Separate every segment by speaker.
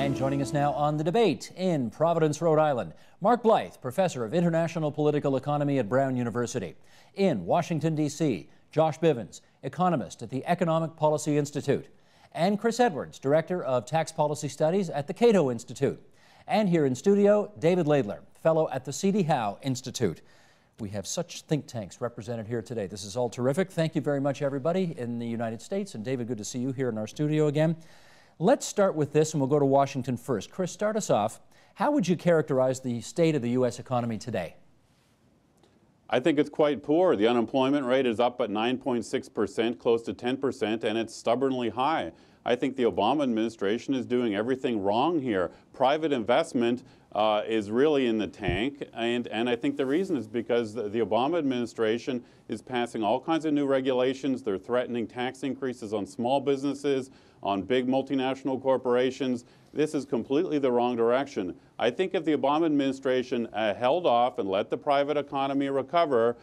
Speaker 1: And joining us now on The Debate in Providence, Rhode Island, Mark Blythe, Professor of International Political Economy at Brown University. In Washington, D.C., Josh Bivens, economist at the Economic Policy Institute. And Chris Edwards, Director of Tax Policy Studies at the Cato Institute. And here in studio, David Laidler, Fellow at the C.D. Howe Institute. We have such think tanks represented here today. This is all terrific. Thank you very much, everybody in the United States. And David, good to see you here in our studio again. Let's start with this, and we'll go to Washington first. Chris, start us off. How would you characterize the state of the U.S. economy today?
Speaker 2: I think it's quite poor. The unemployment rate is up at 9.6%, close to 10%, and it's stubbornly high. I think the Obama administration is doing everything wrong here. Private investment is really in the tank, and I think the reason is because the Obama administration is passing all kinds of new regulations. They're threatening tax increases on small businesses, on big multinational corporations. This is completely the wrong direction. I think if the Obama administration held off and let the private economy recover,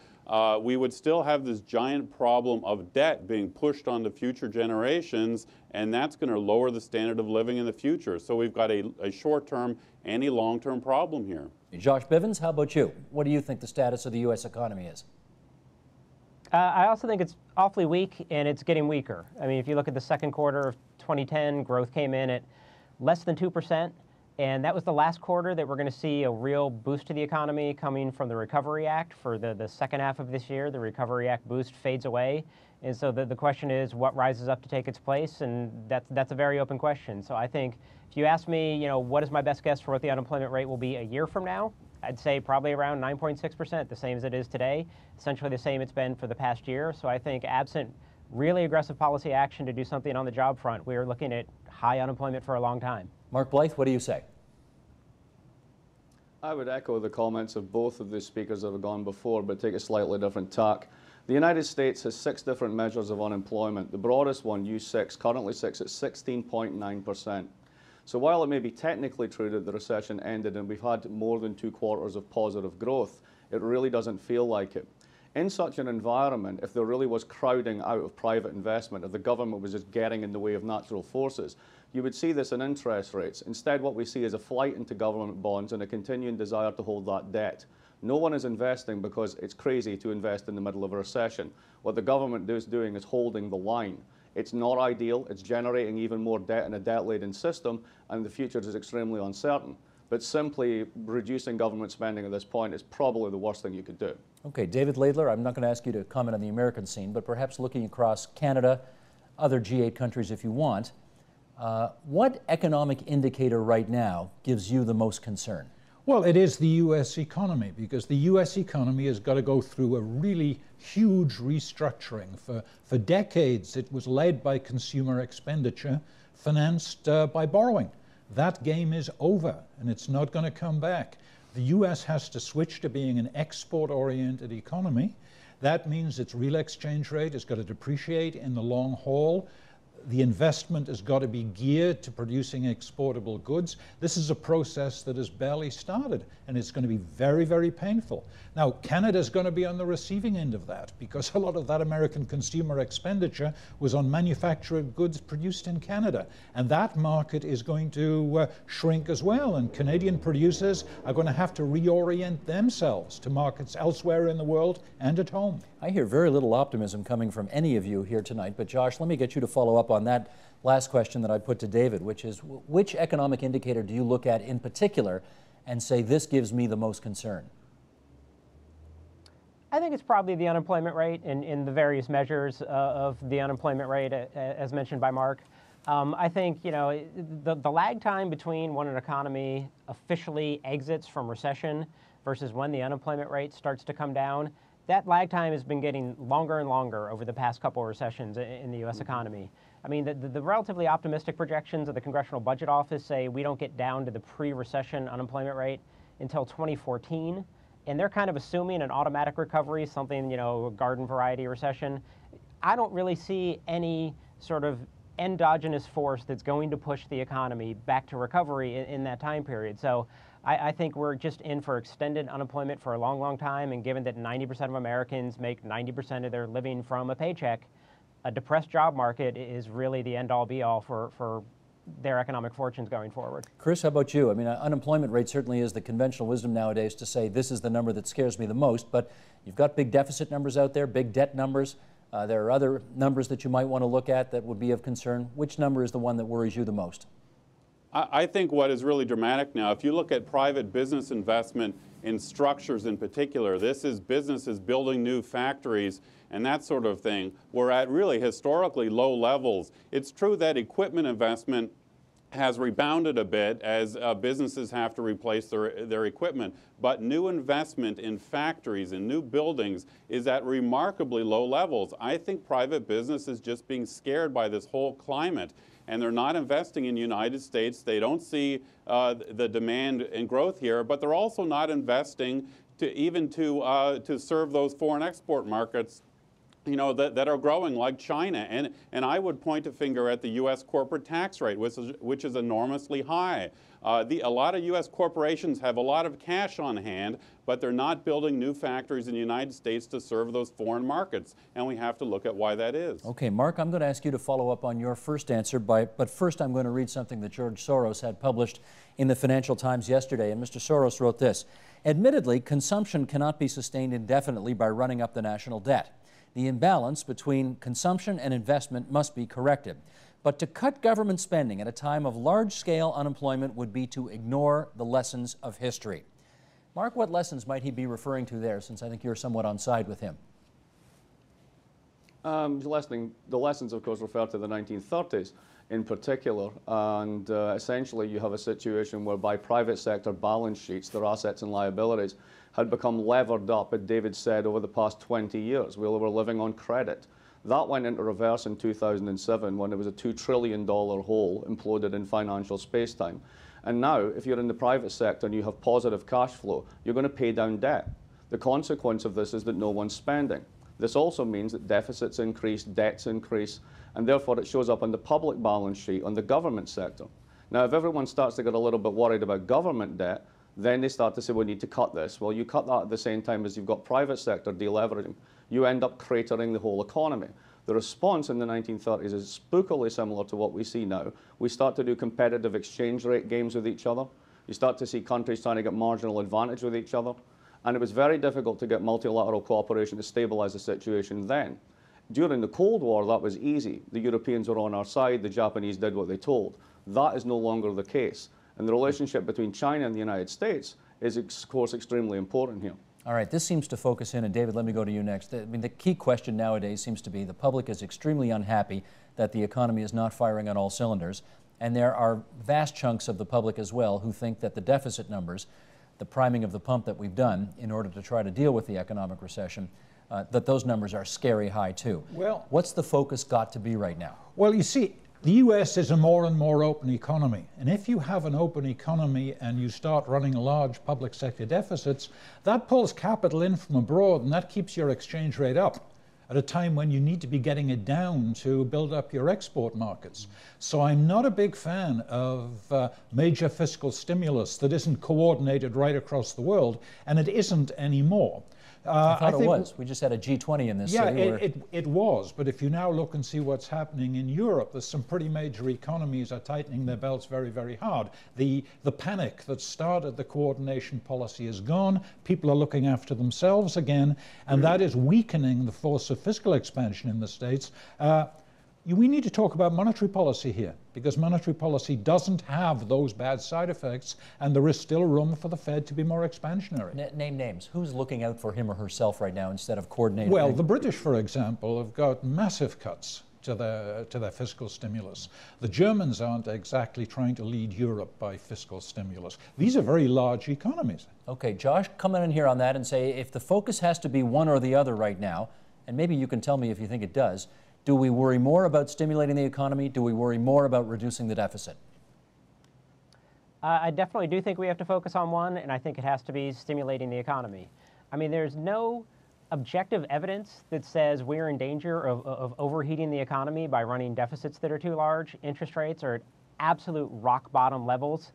Speaker 2: we would still have this giant problem of debt being pushed on to future generations, and that's going to lower the standard of living in the future. So we've got a short-term and a long-term problem here.
Speaker 1: Josh Bivens, how about you? What do you think the status of the U.S. economy is?
Speaker 3: I also think it's awfully weak, and it's getting weaker. I mean, if you look at the second quarter of 2010, growth came in at less than 2%, and that was the last quarter that we're going to see a real boost to the economy coming from the Recovery Act. For the second half of this year, the Recovery Act boost fades away, and so the question is what rises up to take its place, and that's a very open question. So I think if you ask me, what is my best guess for what the unemployment rate will be a year from now, I'd say probably around 9.6%, the same as it is today, essentially the same it's been for the past year. So I think absent really aggressive policy action to do something on the job front, we are looking at high unemployment for a long time.
Speaker 1: Mark Blythe, what do you say?
Speaker 4: I would echo the comments of both of the speakers that have gone before, but take a slightly different tack. The United States has 6 different measures of unemployment. The broadest one, U6, currently sits at 16.9%. So while it may be technically true that the recession ended and we've had more than 2 quarters of positive growth, it really doesn't feel like it. In such an environment, if there really was crowding out of private investment, if the government was just getting in the way of natural forces, you would see this in interest rates. Instead, what we see is a flight into government bonds and a continuing desire to hold that debt. No one is investing because it's crazy to invest in the middle of a recession. What the government is doing is holding the line. It's not ideal. It's generating even more debt in a debt-laden system, and the future is extremely uncertain. But simply reducing government spending at this point is probably the worst thing you could do.
Speaker 1: Okay, David Laidler, I'm not going to ask you to comment on the American scene, but perhaps looking across Canada, other G8 countries if you want, what economic indicator right now gives you the most concern?
Speaker 5: Well, it is the U.S. economy, because the U.S. economy has got to go through a really huge restructuring. For decades, it was led by consumer expenditure, financed by borrowing. That game is over, and it's not going to come back. The U.S. has to switch to being an export-oriented economy. That means its real exchange rate has got to depreciate in the long haul. The investment has got to be geared to producing exportable goods. This is a process that has barely started, and it's going to be very, very painful. Now, Canada's going to be on the receiving end of that, because a lot of that American consumer expenditure was on manufactured goods produced in Canada, and that market is going to shrink as well, and Canadian producers are going to have to reorient themselves to markets elsewhere in the world and at home.
Speaker 1: I hear very little optimism coming from any of you here tonight, but Josh, let me get you to follow up on that last question that I put to David, which is, which economic indicator do you look at in particular and say this gives me the most concern?
Speaker 3: I think it's probably the unemployment rate in the various measures of the unemployment rate, as mentioned by Mark. I think, the lag time between when an economy officially exits from recession versus when the unemployment rate starts to come down, that lag time has been getting longer and longer over the past couple of recessions in the U.S. economy. I mean, the relatively optimistic projections of the Congressional Budget Office say we don't get down to the pre-recession unemployment rate until 2014. And they're kind of assuming an automatic recovery, something, a garden variety recession. I don't really see any sort of endogenous force that's going to push the economy back to recovery in that time period. So I think we're just in for extended unemployment for a long, long time. And given that 90% of Americans make 90% of their living from a paycheck, a depressed job market is really the end-all be-all for their economic fortunes going forward.
Speaker 1: Chris, how about you? I mean, unemployment rate certainly is the conventional wisdom nowadays to say this is the number that scares me the most, but you've got big deficit numbers out there, big debt numbers. There are other numbers that you might want to look at that would be of concern. Which number is the one that worries you the most?
Speaker 2: I think what is really dramatic now, if you look at private business investment in structures in particular, this is businesses building new factories and that sort of thing. We're at really historically low levels. It's true that equipment investment has rebounded a bit as businesses have to replace their equipment. But new investment in factories and new buildings is at remarkably low levels. I think private business is just being scared by this whole climate, and they're not investing in the United States. They don't see the demand and growth here, but they're also not investing to serve those foreign export markets, you know, that are growing, like China. And I would point a finger at the U.S. corporate tax rate, which is enormously high. A lot of U.S. corporations have a lot of cash on hand, but they're not building new factories in the United States to serve those foreign markets, and we have to look at why that is.
Speaker 1: Okay, Mark, I'm going to ask you to follow up on your first answer, but first I'm going to read something that George Soros had published in the Financial Times yesterday, and Mr. Soros wrote this: "Admittedly, consumption cannot be sustained indefinitely by running up the national debt. The imbalance between consumption and investment must be corrected. But to cut government spending at a time of large-scale unemployment would be to ignore the lessons of history." Mark, what lessons might he be referring to there, since I think you're somewhat on side with him?
Speaker 4: The lessons, of course, refer to the 1930s in particular, and essentially you have a situation whereby private sector balance sheets, their assets and liabilities, had become levered up, as David said, over the past 20 years. We were living on credit. That went into reverse in 2007 when there was a $2 trillion hole imploded in financial space-time. And now, if you're in the private sector and you have positive cash flow, you're going to pay down debt. The consequence of this is that no one's spending. This also means that deficits increase, debts increase, and therefore it shows up on the public balance sheet, on the government sector. Now, if everyone starts to get a little bit worried about government debt, then they start to say, we need to cut this. Well, you cut that at the same time as you've got private sector deleveraging. You end up cratering the whole economy. The response in the 1930s is spookily similar to what we see now. We start to do competitive exchange rate games with each other. You start to see countries trying to get marginal advantage with each other. And it was very difficult to get multilateral cooperation to stabilize the situation then. During the Cold War, that was easy. The Europeans were on our side. The Japanese did what they told. That is no longer the case. And the relationship between China and the United States is, of course, extremely important here.
Speaker 1: All right, this seems to focus in, and David, let me go to you next. I mean, the key question nowadays seems to be the public is extremely unhappy that the economy is not firing on all cylinders, and there are vast chunks of the public as well who think that the deficit numbers, the priming of the pump that we've done in order to try to deal with the economic recession, that those numbers are scary high too.
Speaker 5: Well,
Speaker 1: what's the focus got to be right now?
Speaker 5: Well, you see, the U.S. is a more and more open economy, and if you have an open economy and you start running large public sector deficits, that pulls capital in from abroad, and that keeps your exchange rate up at a time when you need to be getting it down to build up your export markets. So I'm not a big fan of major fiscal stimulus that isn't coordinated right across the world, and it isn't anymore.
Speaker 1: I thought it was. We just had a G20 in this city.
Speaker 5: Yeah, it was. But if you now look and see what's happening in Europe, there's some pretty major economies are tightening their belts very, very hard. The panic that started the coordination policy is gone. People are looking after themselves again, and that is weakening the force of fiscal expansion in the States. We need to talk about monetary policy here, because monetary policy doesn't have those bad side effects, and there is still room for the Fed to be more expansionary.
Speaker 1: Name names. Who's looking out for him or herself right now instead of coordinating?
Speaker 5: Well, the British, for example, have got massive cuts to their fiscal stimulus. The Germans aren't exactly trying to lead Europe by fiscal stimulus. These are very large economies.
Speaker 1: Okay, Josh, come in here on that and say, if the focus has to be one or the other right now, and maybe you can tell me if you think it does, do we worry more about stimulating the economy? Do we worry more about reducing the deficit?
Speaker 3: I definitely do think we have to focus on one, and I think it has to be stimulating the economy. I mean, there's no objective evidence that says we're in danger of overheating the economy by running deficits that are too large. Interest rates are at absolute rock bottom levels.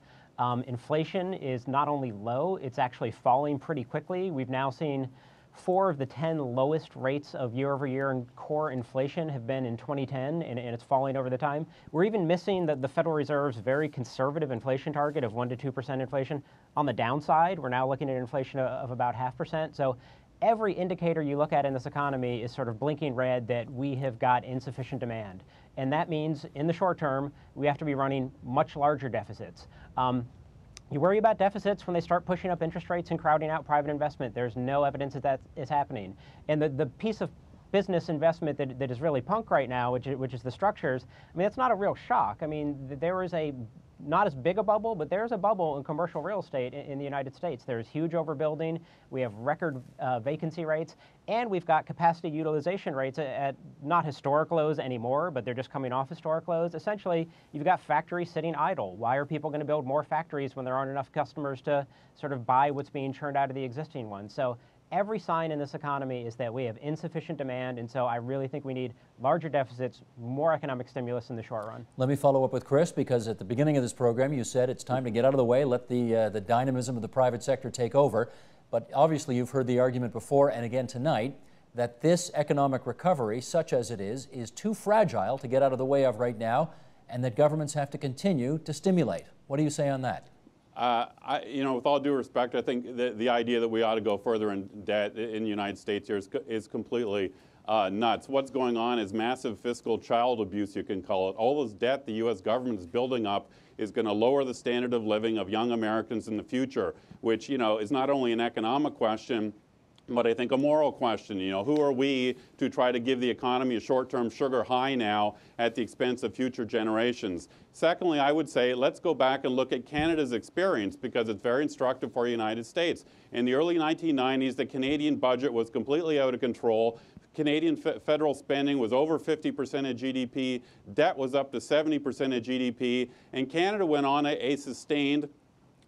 Speaker 3: Inflation is not only low, it's actually falling pretty quickly. We've now seen 4 of the 10 lowest rates of year-over-year in core inflation have been in 2010, and it's falling over the time. We're even missing the Federal Reserve's very conservative inflation target of 1% to 2% inflation. On the downside, we're now looking at inflation of about 0.5%. So every indicator you look at in this economy is sort of blinking red that we have got insufficient demand. And that means in the short term, we have to be running much larger deficits. You worry about deficits when they start pushing up interest rates and crowding out private investment. There's no evidence that that is happening. And the piece of business investment that is really punk right now, which is the structures, I mean, it's not a real shock. I mean, there is not as big a bubble, but there's a bubble in commercial real estate in the United States. There's huge overbuilding. We have record vacancy rates, and we've got capacity utilization rates at not historic lows anymore, but they're just coming off historic lows. Essentially, you've got factories sitting idle. Why are people going to build more factories when there aren't enough customers to sort of buy what's being churned out of the existing ones? So every sign in this economy is that we have insufficient demand, and so I really think we need larger deficits, more economic stimulus in the short run.
Speaker 1: Let me follow up with Chris, because at the beginning of this program you said it's time to get out of the way, let the dynamism of the private sector take over. But obviously you've heard the argument before and again tonight that this economic recovery, such as it is too fragile to get out of the way of right now, and that governments have to continue to stimulate. What do you say on that?
Speaker 2: With all due respect, I think the idea that we ought to go further in debt in the United States here is completely nuts. What's going on is massive fiscal child abuse, you can call it. All this debt the U.S. government is building up is going to lower the standard of living of young Americans in the future, which, is not only an economic question, but I think a moral question. Who are we to try to give the economy a short-term sugar high now at the expense of future generations? Secondly, I would say let's go back and look at Canada's experience, because it's very instructive for the United States. In the early 1990s, the Canadian budget was completely out of control. Canadian federal spending was over 50% of GDP. Debt was up to 70% of GDP. And Canada went on a sustained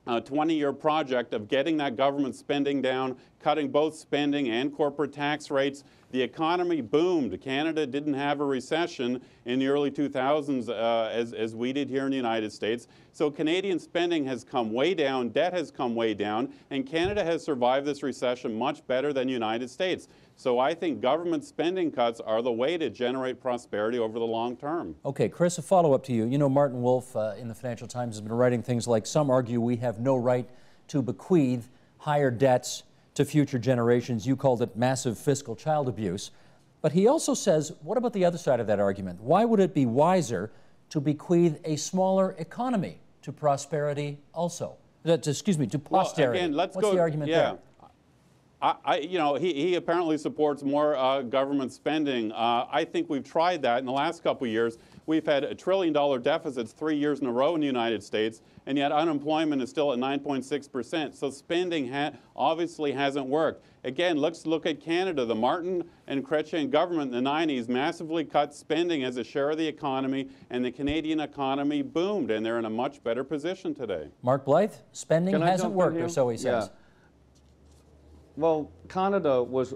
Speaker 2: 20-year project of getting that government spending down, cutting both spending and corporate tax rates. The economy boomed. Canada didn't have a recession in the early 2000s as we did here in the United States. So Canadian spending has come way down, debt has come way down, and Canada has survived this recession much better than the United States. So I think government spending cuts are the way to generate prosperity over the long term.
Speaker 1: Okay, Chris, a follow-up to you. Martin Wolf in the Financial Times has been writing things like, some argue we have no right to bequeath higher debts to future generations. You called it massive fiscal child abuse. But he also says, what about the other side of that argument? Why would it be wiser to bequeath a smaller economy to prosperity also? To posterity.
Speaker 2: Well, again,
Speaker 1: What's the argument there?
Speaker 2: He apparently supports more government spending. I think we've tried that in the last couple of years. We've had $1 trillion deficits 3 years in a row in the United States, and yet unemployment is still at 9.6%. So spending obviously hasn't worked. Again, let's look at Canada. The Martin and Chrétien government in the 90s massively cut spending as a share of the economy, and the Canadian economy boomed, and they're in a much better position today.
Speaker 1: Mark Blythe, spending hasn't worked, or so he says.
Speaker 4: Yeah. Well, Canada was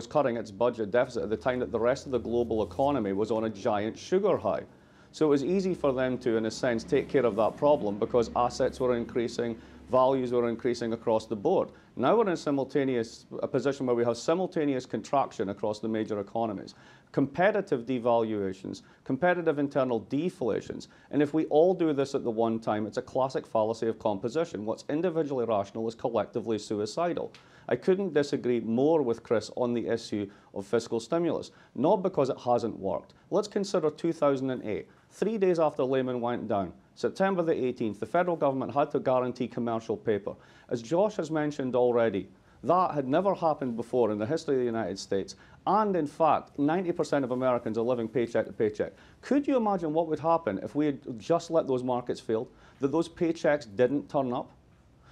Speaker 4: cutting its budget deficit at the time that the rest of the global economy was on a giant sugar high. So it was easy for them to, in a sense, take care of that problem because assets were increasing, values were increasing across the board. Now we're in a position where we have simultaneous contraction across the major economies, competitive devaluations, competitive internal deflations. And if we all do this at the one time, it's a classic fallacy of composition. What's individually rational is collectively suicidal. I couldn't disagree more with Chris on the issue of fiscal stimulus, not because it hasn't worked. Let's consider 2008. 3 days after Lehman went down, September the 18th, the federal government had to guarantee commercial paper. As Josh has mentioned already, that had never happened before in the history of the United States. And in fact, 90% of Americans are living paycheck to paycheck. Could you imagine what would happen if we had just let those markets fail, that those paychecks didn't turn up?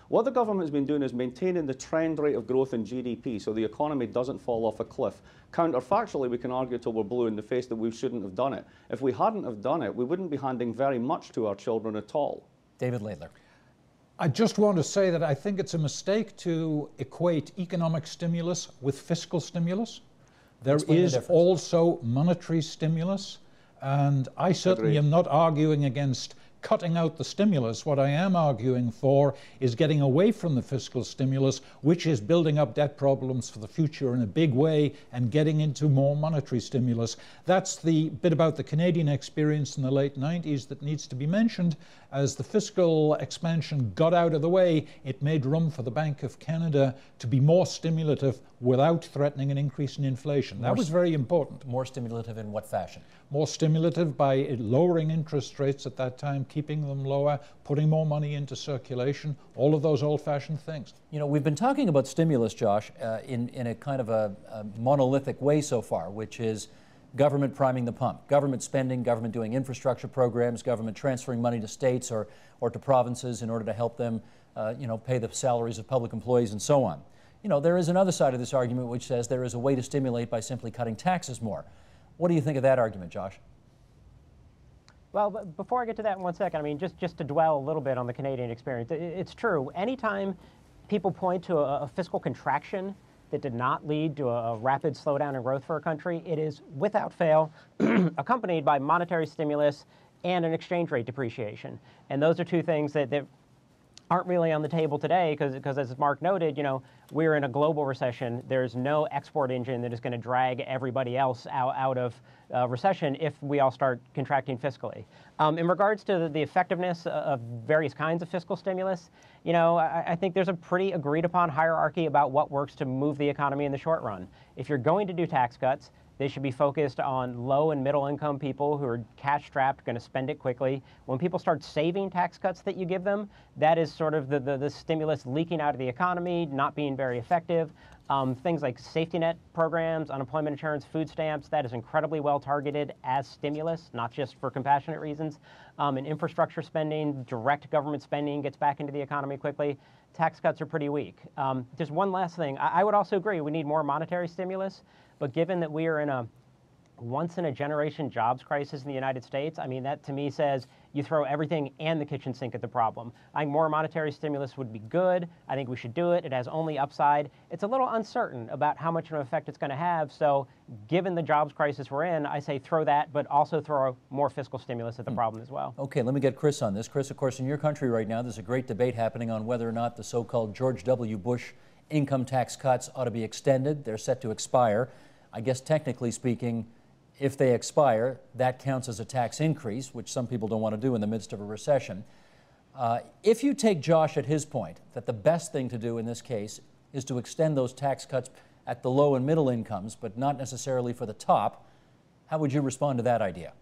Speaker 4: What the government's been doing is maintaining the trend rate of growth in GDP so the economy doesn't fall off a cliff. Counterfactually, we can argue till we're blue in the face that we shouldn't have done it. If we hadn't have done it, we wouldn't be handing very much to our children at all.
Speaker 1: David Laidler.
Speaker 5: I just want to say that I think it's a mistake to equate economic stimulus with fiscal stimulus. There is also monetary stimulus, and I certainly am not arguing against cutting out the stimulus. What I am arguing for is getting away from the fiscal stimulus, which is building up debt problems for the future in a big way, and getting into more monetary stimulus. That's the bit about the Canadian experience in the late 90s that needs to be mentioned. As the fiscal expansion got out of the way, it made room for the Bank of Canada to be more stimulative without threatening an increase in inflation. That was very important.
Speaker 1: More stimulative in what fashion?
Speaker 5: More stimulative by lowering interest rates at that time, keeping them lower, putting more money into circulation, all of those old-fashioned things.
Speaker 1: You know, we've been talking about stimulus, Josh, in a kind of a monolithic way so far, which is government priming the pump, government spending, government doing infrastructure programs, government transferring money to states or to provinces in order to help them, pay the salaries of public employees and so on. You know, there is another side of this argument which says there is a way to stimulate by simply cutting taxes more. What do you think of that argument, Josh?
Speaker 3: Well, before I get to that in 1 second, I mean, just to dwell a little bit on the Canadian experience, it's true. Anytime people point to a fiscal contraction that did not lead to a rapid slowdown in growth for a country, it is without fail accompanied by monetary stimulus and an exchange rate depreciation. And those are two things that aren't really on the table today because as Mark noted, you know, we're in a global recession. There's no export engine that is going to drag everybody else out of recession if we all start contracting fiscally. In regards to the effectiveness of various kinds of fiscal stimulus, you know, I think there's a pretty agreed upon hierarchy about what works to move the economy in the short run. If you're going to do tax cuts, they should be focused on low and middle income people who are cash strapped, going to spend it quickly. When people start saving tax cuts that you give them, that is sort of the stimulus leaking out of the economy, not being very effective. Things like safety net programs, unemployment insurance, food stamps, that is incredibly well targeted as stimulus, not just for compassionate reasons. And infrastructure spending, direct government spending gets back into the economy quickly. Tax cuts are pretty weak. Just one last thing. I would also agree we need more monetary stimulus. But given that we are in a once-in-a-generation jobs crisis in the United States, I mean, that to me says you throw everything and the kitchen sink at the problem. I think more monetary stimulus would be good. I think we should do it. It has only upside. It's a little uncertain about how much of an effect it's going to have. So given the jobs crisis we're in, I say throw that, but also throw more fiscal stimulus at the problem as well.
Speaker 1: Okay, let me get Chris on this. Chris, of course, in your country right now, there's a great debate happening on whether or not the so-called George W. Bush income tax cuts ought to be extended. They're set to expire. I guess technically speaking, if they expire, that counts as a tax increase, which some people don't want to do in the midst of a recession. If you take Josh at his point, that the best thing to do in this case is to extend those tax cuts at the low and middle incomes, but not necessarily for the top, how would you respond to that idea?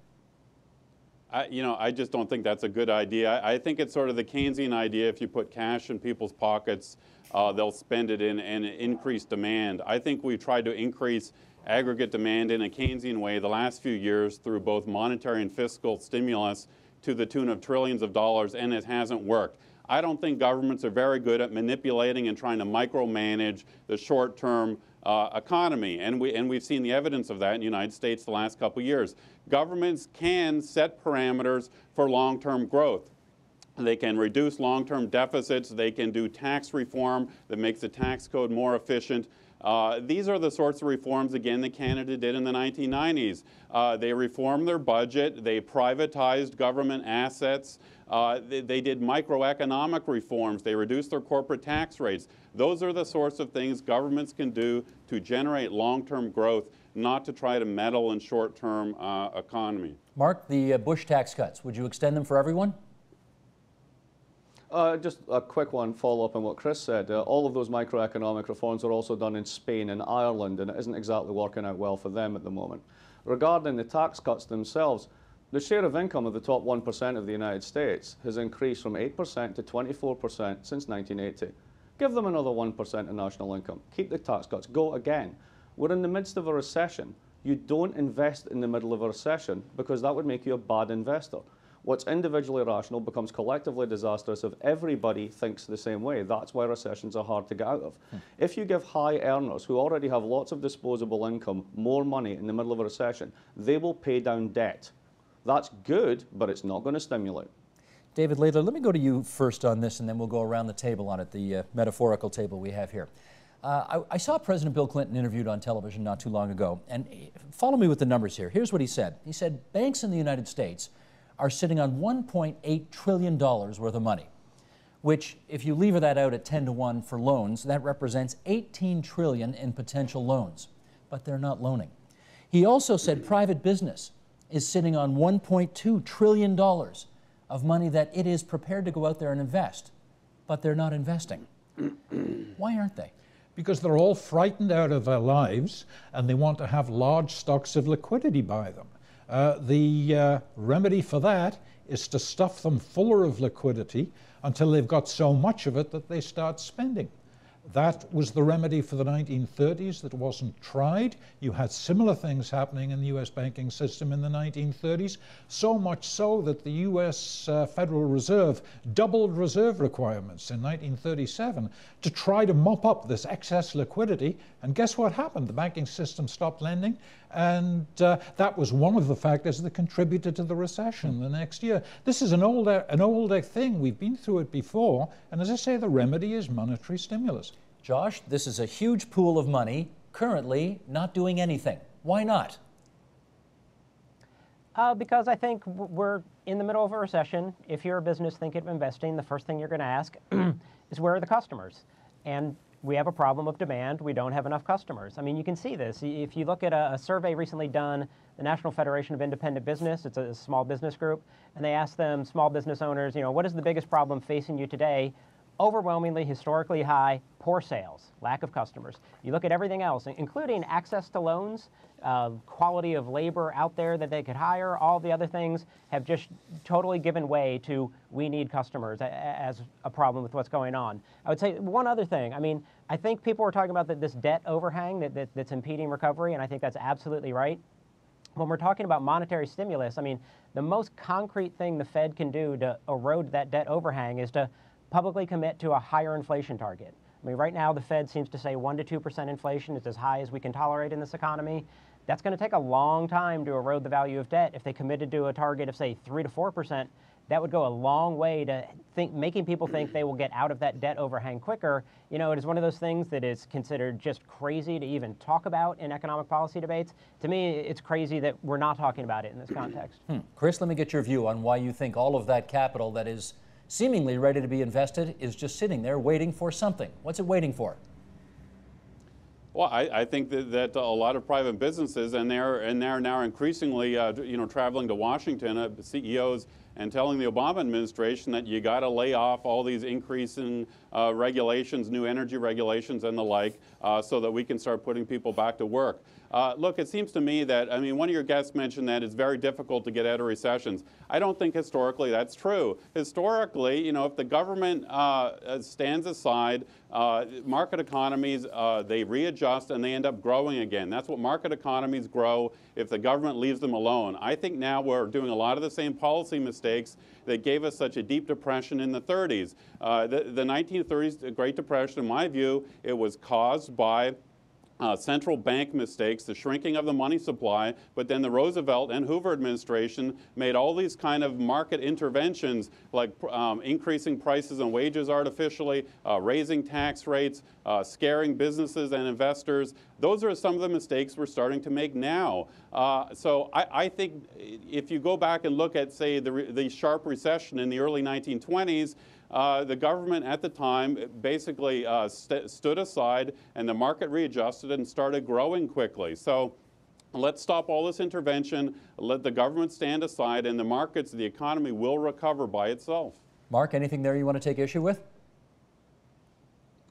Speaker 2: I just don't think that's a good idea. I think it's sort of the Keynesian idea. If you put cash in people's pockets, they'll spend it in and increase demand. I think we've tried to increase aggregate demand in a Keynesian way the last few years through both monetary and fiscal stimulus to the tune of trillions of dollars, and it hasn't worked. I don't think governments are very good at manipulating and trying to micromanage the short-term economy, and we've seen the evidence of that in the United States the last couple of years. Governments can set parameters for long-term growth. They can reduce long-term deficits. They can do tax reform that makes the tax code more efficient. These are the sorts of reforms, again, that Canada did in the 1990s. They reformed their budget. They privatized government assets. They did microeconomic reforms. They reduced their corporate tax rates. Those are the sorts of things governments can do to generate long-term growth, not to try to meddle in short-term economy.
Speaker 1: Mark, the Bush tax cuts, would you extend them for everyone?
Speaker 4: Just a quick one, follow-up on what Chris said. All of those microeconomic reforms are also done in Spain and Ireland, and it isn't exactly working out well for them at the moment. Regarding the tax cuts themselves, the share of income of the top 1% of the United States has increased from 8% to 24% since 1980. Give them another 1% of national income. Keep the tax cuts. Go again. We're in the midst of a recession. You don't invest in the middle of a recession because that would make you a bad investor. What's individually rational becomes collectively disastrous if everybody thinks the same way. That's why recessions are hard to get out of. If you give high earners who already have lots of disposable income more money in the middle of a recession, they will pay down debt. That's good, but it's not going to stimulate.
Speaker 1: David Laidler, let me go to you first on this, and then we'll go around the table on it, the metaphorical table we have here. I saw President Bill Clinton interviewed on television not too long ago, and follow me with the numbers here. Here's what he said. He said, banks in the United States are sitting on $1.8 trillion worth of money, which, if you lever that out at 10-to-1 for loans, that represents $18 trillion in potential loans. But they're not loaning. He also said private business is sitting on $1.2 trillion of money that it is prepared to go out there and invest, but they're not investing. Why aren't they?
Speaker 5: Because they're all frightened out of their lives and they want to have large stocks of liquidity by them. The remedy for that is to stuff them fuller of liquidity until they've got so much of it that they start spending. That was the remedy for the 1930s that wasn't tried. You had similar things happening in the US banking system in the 1930s, so much so that the US Federal Reserve doubled reserve requirements in 1937 to try to mop up this excess liquidity. And guess what happened? The banking system stopped lending, and that was one of the factors that contributed to the recession the next year. This is an older thing. We've been through it before, and as I say, the remedy is monetary stimulus.
Speaker 1: Josh, this is a huge pool of money currently not doing anything. Why not?
Speaker 3: Because I think we're in the middle of a recession. If you're a business thinking of investing, the first thing you're going to ask is, where are the customers? And we have a problem of demand. We don't have enough customers. I mean, you can see this. If you look at a survey recently done, the National Federation of Independent Business, it's a small business group, and they asked them, small business owners, what is the biggest problem facing you today? Overwhelmingly, historically high, poor sales, lack of customers. You look at everything else, including access to loans, quality of labor out there that they could hire, all the other things have just totally given way to we need customers as a problem with what's going on. I would say one other thing. I mean, I think people were talking about this debt overhang that's impeding recovery, and I think that's absolutely right. When we're talking about monetary stimulus, I mean, the most concrete thing the Fed can do to erode that debt overhang is to publicly commit to a higher inflation target. I mean, right now the Fed seems to say 1 to 2% inflation is as high as we can tolerate in this economy. That's going to take a long time to erode the value of debt. If they committed to a target of, say, 3 to 4%, that would go a long way to making people think they will get out of that debt overhang quicker. It is one of those things that is considered just crazy to even talk about in economic policy debates. To me, it's crazy that we're not talking about it in this context.
Speaker 1: Chris, let me get your view on why you think all of that capital that is seemingly ready to be invested is just sitting there waiting for something. What's it waiting for?
Speaker 2: Well, I think that a lot of private businesses, and they're now increasingly, traveling to Washington, CEOs, and telling the Obama administration that you got to lay off all these increasing regulations, new energy regulations, and the like, so that we can start putting people back to work. Look, it seems to me that, one of your guests mentioned that it's very difficult to get out of recessions. I don't think historically that's true. Historically, if the government stands aside, market economies, they readjust and they end up growing again. That's what market economies grow if the government leaves them alone. I think now we're doing a lot of the same policy mistakes that gave us such a deep depression in the 30s. The 1930s, the Great Depression, in my view, it was caused by central bank mistakes, the shrinking of the money supply, but then the Roosevelt and Hoover administration made all these kind of market interventions, like increasing prices and wages artificially, raising tax rates, scaring businesses and investors. Those are some of the mistakes we're starting to make now. So I think if you go back and look at, say, the sharp recession in the early 1920s, the government at the time basically stood aside, and the market readjusted and started growing quickly. So let's stop all this intervention, let the government stand aside, and the markets, the economy will recover by itself.
Speaker 1: Mark, anything there you want to take issue with?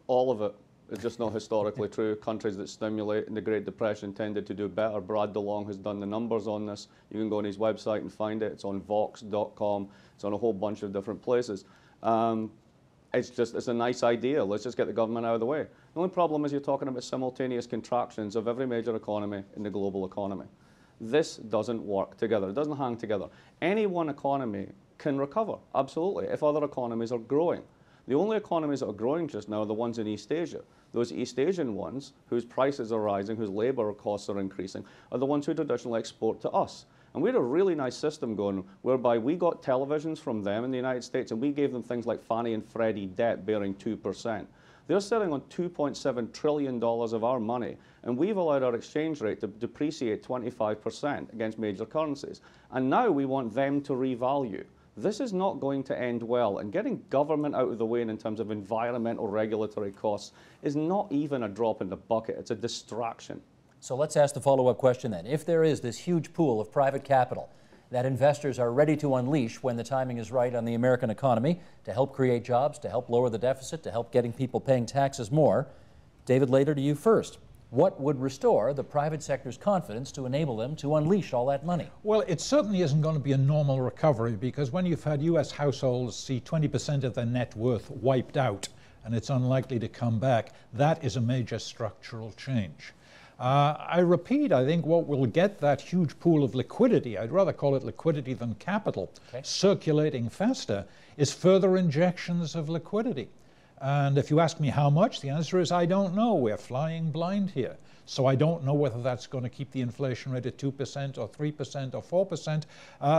Speaker 4: All of it. It's just not historically true. Countries that stimulate in the Great Depression tended to do better. Brad DeLong has done the numbers on this. You can go on his website and find it. It's on Vox.com. It's on a whole bunch of different places. It's a nice idea. Let's just get the government out of the way. The only problem is you're talking about simultaneous contractions of every major economy in the global economy. This doesn't work together. It doesn't hang together. Any one economy can recover, absolutely, if other economies are growing. The only economies that are growing just now are the ones in East Asia. Those East Asian ones, whose prices are rising, whose labor costs are increasing, are the ones who traditionally export to us. And we had a really nice system going whereby we got televisions from them in the United States, and we gave them things like Fannie and Freddie debt bearing 2%. They're sitting on $2.7 trillion of our money, and we've allowed our exchange rate to depreciate 25% against major currencies. And now we want them to revalue. This is not going to end well, and getting government out of the way in terms of environmental regulatory costs is not even a drop in the bucket. It's a distraction.
Speaker 1: So let's ask the follow-up question then. If there is this huge pool of private capital that investors are ready to unleash when the timing is right on the American economy to help create jobs, to help lower the deficit, to help getting people paying taxes more, David Later, to you first. What would restore the private sector's confidence to enable them to unleash all that money?
Speaker 5: Well, it certainly isn't going to be a normal recovery, because when you've had U.S. households see 20% of their net worth wiped out and it's unlikely to come back, that is a major structural change. I repeat, I think what will get that huge pool of liquidity, I'd rather call it liquidity than capital, circulating faster, is further injections of liquidity. And if you ask me how much, the answer is I don't know. We're flying blind here. So I don't know whether that's going to keep the inflation rate at 2% or 3% or 4%,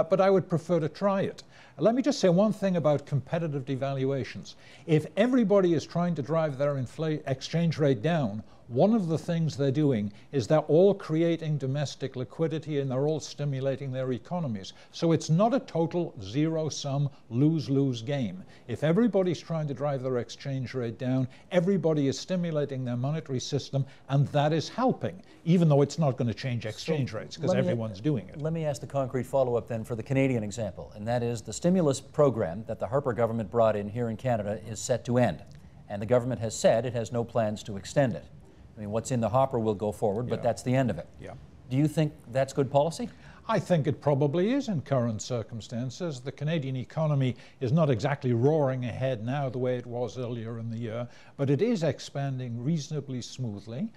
Speaker 5: but I would prefer to try it. Let me just say one thing about competitive devaluations. If everybody is trying to drive their exchange rate down, one of the things they're doing is they're all creating domestic liquidity and they're all stimulating their economies. So it's not a total zero-sum lose-lose game. If everybody's trying to drive their exchange rate down, everybody is stimulating their monetary system, and that is helping, even though it's not going to change exchange rates because everyone's doing it.
Speaker 1: Let me ask the concrete follow-up then for the Canadian example, and that is the stimulus program that the Harper government brought in here in Canada is set to end, and the government has said it has no plans to extend it. I mean, what's in the hopper will go forward, but that's the end of it. Do you think that's good policy?
Speaker 5: I think it probably is in current circumstances. The Canadian economy is not exactly roaring ahead now the way it was earlier in the year, but it is expanding reasonably smoothly.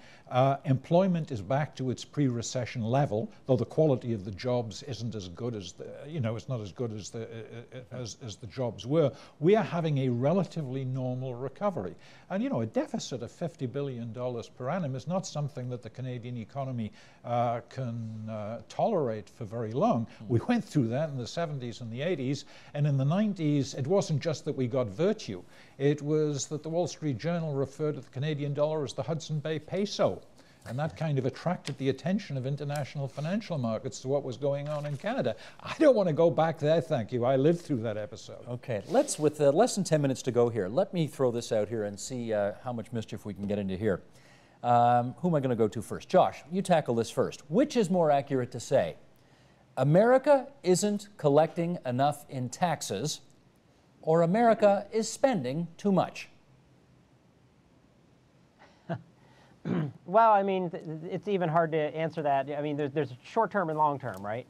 Speaker 5: Employment is back to its pre-recession level, though the quality of the jobs isn't as good as it's not as good as the jobs were. We are having a relatively normal recovery. And a deficit of $50 billion per annum is not something that the Canadian economy can tolerate for very long. We went through that in the 70s and the 80s, and in the 90s it wasn't just that we got virtue, it was that the Wall Street Journal referred to the Canadian dollar as the Hudson Bay peso, and that kind of attracted the attention of international financial markets to what was going on in Canada. I don't want to go back there, thank you. I lived through that episode.
Speaker 1: Okay, with less than 10 minutes to go here, let me throw this out here and see how much mischief we can get into here. Who am I going to go to first? Josh, you tackle this first. Which is more accurate to say? America isn't collecting enough in taxes, or America is spending too much?
Speaker 3: Well, I mean, it's even hard to answer that. I mean, there's short-term and long-term, right?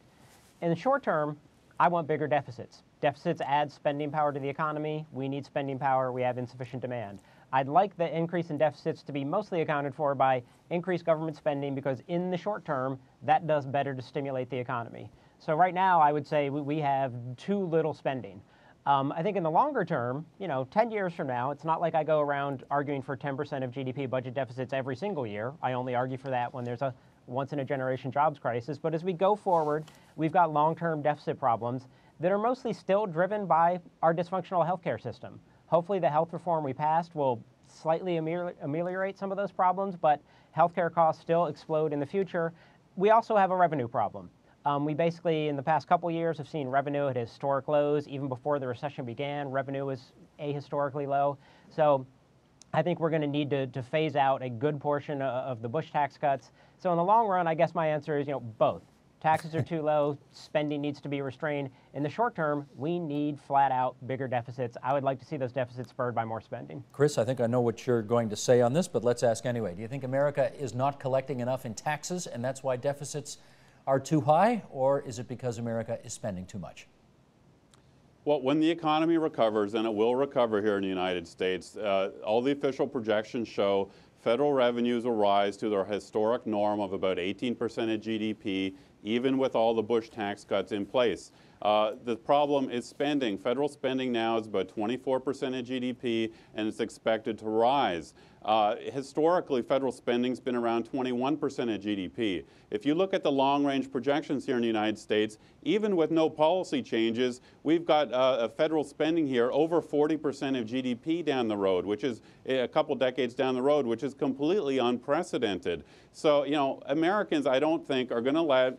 Speaker 3: In the short term, I want bigger deficits. Deficits add spending power to the economy. We need spending power. We have insufficient demand. I'd like the increase in deficits to be mostly accounted for by increased government spending, because in the short term, that does better to stimulate the economy. So right now, I would say we have too little spending. I think in the longer term, 10 years from now, it's not like I go around arguing for 10% of GDP budget deficits every single year. I only argue for that when there's a once-in-a-generation jobs crisis. But as we go forward, we've got long-term deficit problems that are mostly still driven by our dysfunctional healthcare system. Hopefully the health reform we passed will slightly ameliorate some of those problems, but healthcare costs still explode in the future. We also have a revenue problem. We basically, in the past couple years, have seen revenue at historic lows. Even before the recession began, revenue was ahistorically low. So I think we're going to need to phase out a good portion of the Bush tax cuts. So in the long run, I guess my answer is, both. Taxes are too low, spending needs to be restrained. In the short term, we need flat out bigger deficits. I would like to see those deficits spurred by more spending.
Speaker 1: Chris, I think I know what you're going to say on this, but let's ask anyway. Do you think America is not collecting enough in taxes and that's why deficits are too high, or is it because America is spending too much?
Speaker 2: Well, when the economy recovers, and it will recover here in the United States, all the official projections show federal revenues will rise to their historic norm of about 18% of GDP, even with all the Bush tax cuts in place. The problem is spending. Federal spending now is about 24% of GDP, and it's expected to rise. Historically, federal spending's been around 21% of GDP. If you look at the long-range projections here in the United States, even with no policy changes, we've got a federal spending here over 40% of GDP down the road, which is a couple decades down the road, which is completely unprecedented. So, you know, Americans, I don't think, are going to let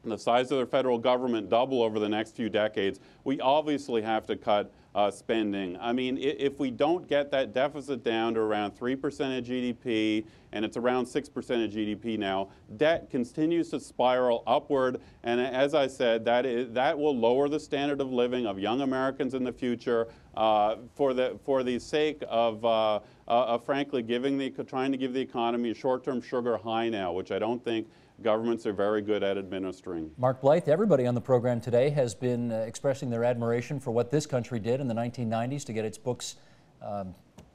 Speaker 2: the size of their federal government double over the next few decades. We obviously have to cut spending. I mean, if we don't get that deficit down to around 3% of GDP, and it's around 6% of GDP now, debt continues to spiral upward, and as I said, that will lower the standard of living of young Americans in the future for the sake of frankly trying to give the economy a short-term sugar high now, which I don't think governments are very good at administering.
Speaker 1: Mark Blyth, everybody on the program today has been expressing their admiration for what this country did in the 1990s to get its books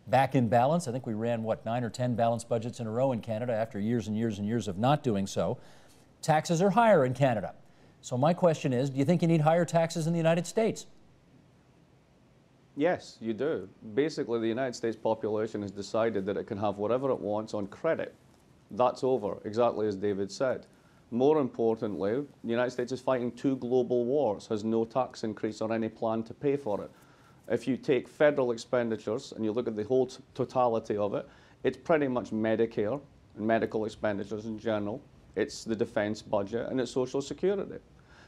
Speaker 1: back in balance. I think we ran, what, 9 or 10 balanced budgets in a row in Canada after years and years and years of not doing so. Taxes are higher in Canada. So my question is, do you think you need higher taxes in the United States?
Speaker 4: Yes, you do. Basically, the United States population has decided that it can have whatever it wants on credit. That's over, exactly as David said. More importantly, the United States is fighting 2 global wars, has no tax increase or any plan to pay for it. If you take federal expenditures and you look at the whole totality of it, it's pretty much Medicare and medical expenditures in general. It's the defense budget and it's Social Security.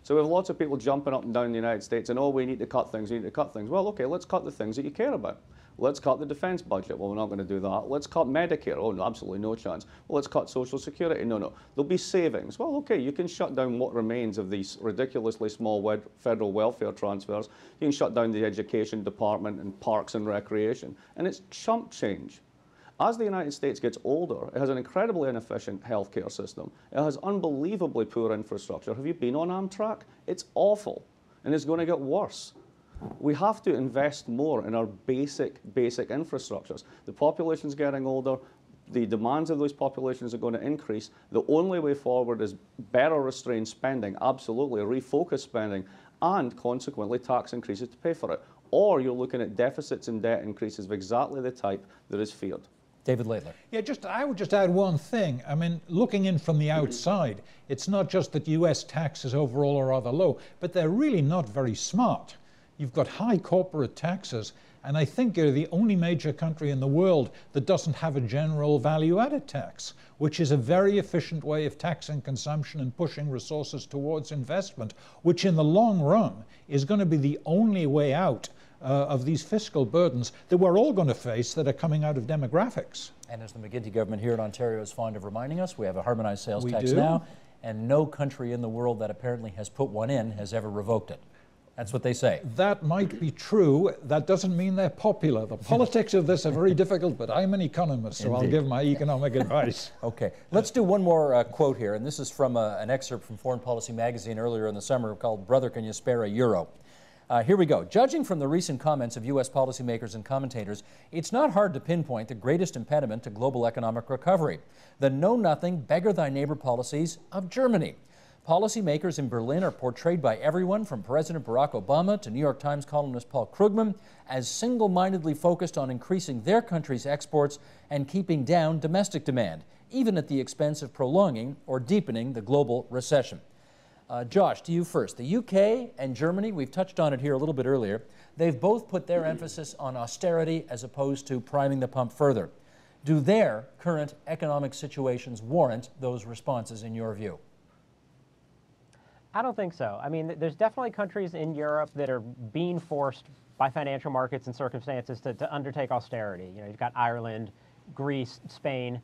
Speaker 4: So we have lots of people jumping up and down the United States and, oh, we need to cut things, we need to cut things. Well, okay, let's cut the things that you care about. Let's cut the defense budget. Well, we're not going to do that. Let's cut Medicare. Oh, no, absolutely no chance. Well, let's cut Social Security. No, no. There'll be savings. Well, okay, you can shut down what remains of these ridiculously small federal welfare transfers. You can shut down the education department and parks and recreation. And it's chump change. As the United States gets older, it has an incredibly inefficient healthcare system. It has unbelievably poor infrastructure. Have you been on Amtrak? It's awful, and it's going to get worse. We have to invest more in our basic infrastructures. The population's getting older. The demands of those populations are going to increase. The only way forward is better restrained spending, absolutely, refocus spending, and consequently tax increases to pay for it. Or you're looking at deficits and debt increases of exactly the type that is feared.
Speaker 1: David Laidler.
Speaker 5: Yeah, I would just add one thing. I mean, looking in from the outside, it's not just that US taxes overall are rather low, but they're really not very smart. You've got high corporate taxes, and I think you're the only major country in the world that doesn't have a general value-added tax, which is a very efficient way of taxing consumption and pushing resources towards investment, which in the long run is going to be the only way out of these fiscal burdens that we're all going to face that are coming out of demographics.
Speaker 1: And as the McGuinty government here in Ontario is fond of reminding us, we have a harmonized sales tax now, and no country in the world that apparently has put one in has ever revoked it. That's what they say.
Speaker 5: That might be true. That doesn't mean they're popular. The politics of this are very difficult, but I'm an economist, so Indeed. I'll give my economic advice.
Speaker 1: Okay, let's do one more quote here, and this is from an excerpt from Foreign Policy magazine earlier in the summer called "Brother, Can You Spare a Euro?" Here we go. Judging from the recent comments of U.S. policymakers and commentators, it's not hard to pinpoint the greatest impediment to global economic recovery: the know-nothing, beggar-thy-neighbor policies of Germany. Policymakers in Berlin are portrayed by everyone from President Barack Obama to New York Times columnist Paul Krugman as single-mindedly focused on increasing their country's exports and keeping down domestic demand, even at the expense of prolonging or deepening the global recession. Josh, to you first. The UK and Germany, we've touched on it here a little bit earlier, they've both put their emphasis on austerity as opposed to priming the pump further. Do their current economic situations warrant those responses in your view?
Speaker 3: I don't think so. I mean, there's definitely countries in Europe that are being forced by financial markets and circumstances to undertake austerity. You know, you've got Ireland, Greece, Spain.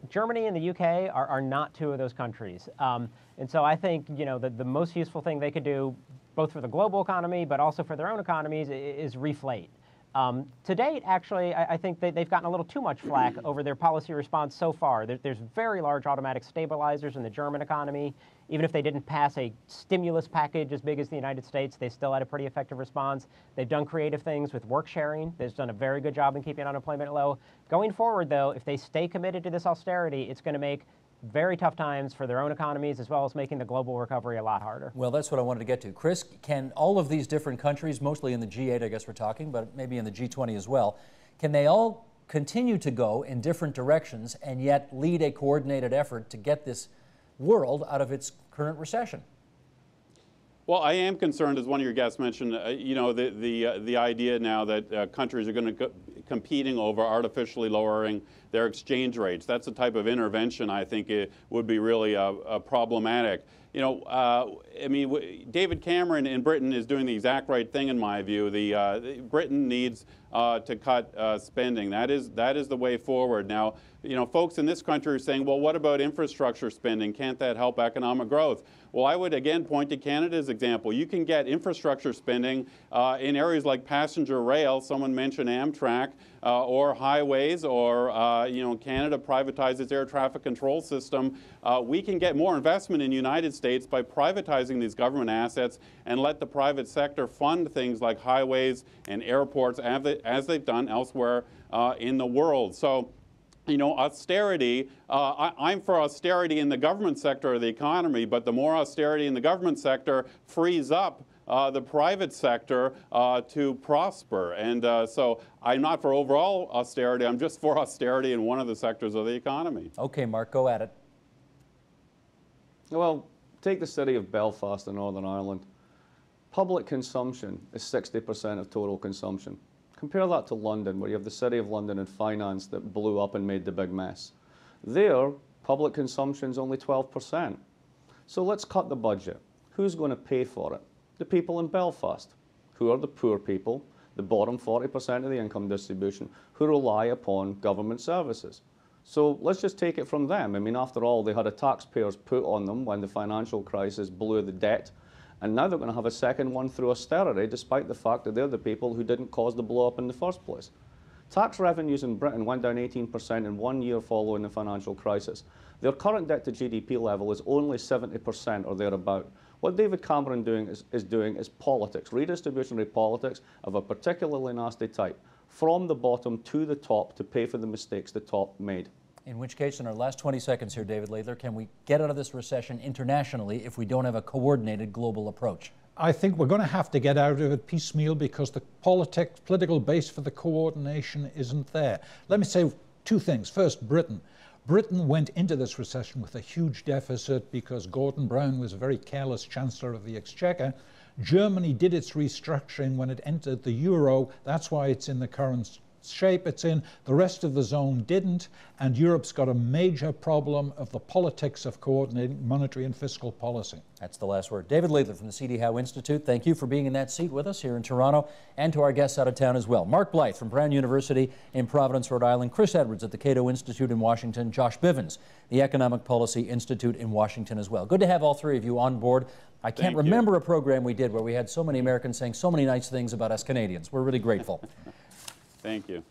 Speaker 3: Germany and the UK are not two of those countries. And so I think, you know, the most useful thing they could do, both for the global economy, but also for their own economies, is reflate. To date, actually, I think they've gotten a little too much flack over their policy response so far. There's very large automatic stabilizers in the German economy. Even if they didn't pass a stimulus package as big as the United States, they still had a pretty effective response. They've done creative things with work sharing. They've done a very good job in keeping unemployment low. Going forward, though, if they stay committed to this austerity, it's going to make very tough times for their own economies, as well as making the global recovery a lot harder.
Speaker 1: Well, that's what I wanted to get to. Chris, can all of these different countries, mostly in the G8, I guess we're talking, but maybe in the G20 as well, can they all continue to go in different directions and yet lead a coordinated effort to get this world out of its current recession?
Speaker 2: Well, I am concerned, as one of your guests mentioned, you know, the idea now that countries are going to competing over artificially lowering their exchange rates. That's the type of intervention I think it would be really problematic. You know, I mean, David Cameron in Britain is doing the exact right thing in my view. Britain needs to cut spending. That is the way forward. Now, you know, folks in this country are saying, well, what about infrastructure spending? Can't that help economic growth? Well, I would again point to Canada's example. You can get infrastructure spending in areas like passenger rail. Someone mentioned Amtrak, or highways, or you know, Canada privatized its air traffic control system. We can get more investment in the United States by privatizing these government assets and let the private sector fund things like highways and airports as they've done elsewhere in the world. So, you know, austerity, I'm for austerity in the government sector of the economy, but the more austerity in the government sector frees up the private sector to prosper. And so I'm not for overall austerity, I'm just for austerity in one of the sectors of the economy.
Speaker 1: Okay, Mark, go at it.
Speaker 4: Well, take the city of Belfast in Northern Ireland. Public consumption is 60% of total consumption. Compare that to London, where you have the City of London and finance that blew up and made the big mess. There, public consumption is only 12%. So let's cut the budget. Who's going to pay for it? The people in Belfast. Who are the poor people, the bottom 40% of the income distribution, who rely upon government services? So let's just take it from them. I mean, after all, they had a taxpayers put on them when the financial crisis blew the debt. And now they're going to have a second one through austerity, despite the fact that they're the people who didn't cause the blow-up in the first place. Tax revenues in Britain went down 18% in 1 year following the financial crisis. Their current debt to GDP level is only 70% or thereabout. What David Cameron is doing is politics, redistributionary politics of a particularly nasty type, from the bottom to the top to pay for the mistakes the top made.
Speaker 1: In which case, in our last 20 seconds here, David Laidler, can we get out of this recession internationally if we don't have a coordinated global approach?
Speaker 5: I think we're going to have to get out of it piecemeal because the political base for the coordination isn't there. Let me say two things. First, Britain. Britain went into this recession with a huge deficit because Gordon Brown was a very careless Chancellor of the Exchequer. Germany did its restructuring when it entered the euro. That's why it's in the current shape it's in. The rest of the zone didn't, and Europe's got a major problem of the politics of coordinating monetary and fiscal policy.
Speaker 1: That's the last word. David Laidler from the C.D. Howe Institute, thank you for being in that seat with us here in Toronto, and to our guests out of town as well. Mark Blythe from Brown University in Providence, Rhode Island, Chris Edwards at the Cato Institute in Washington, Josh Bivens, the Economic Policy Institute in Washington as well. Good to have all three of you on board. I can't remember a program we did where we had so many Americans saying so many nice things about us Canadians. We're really grateful.
Speaker 2: Thank you.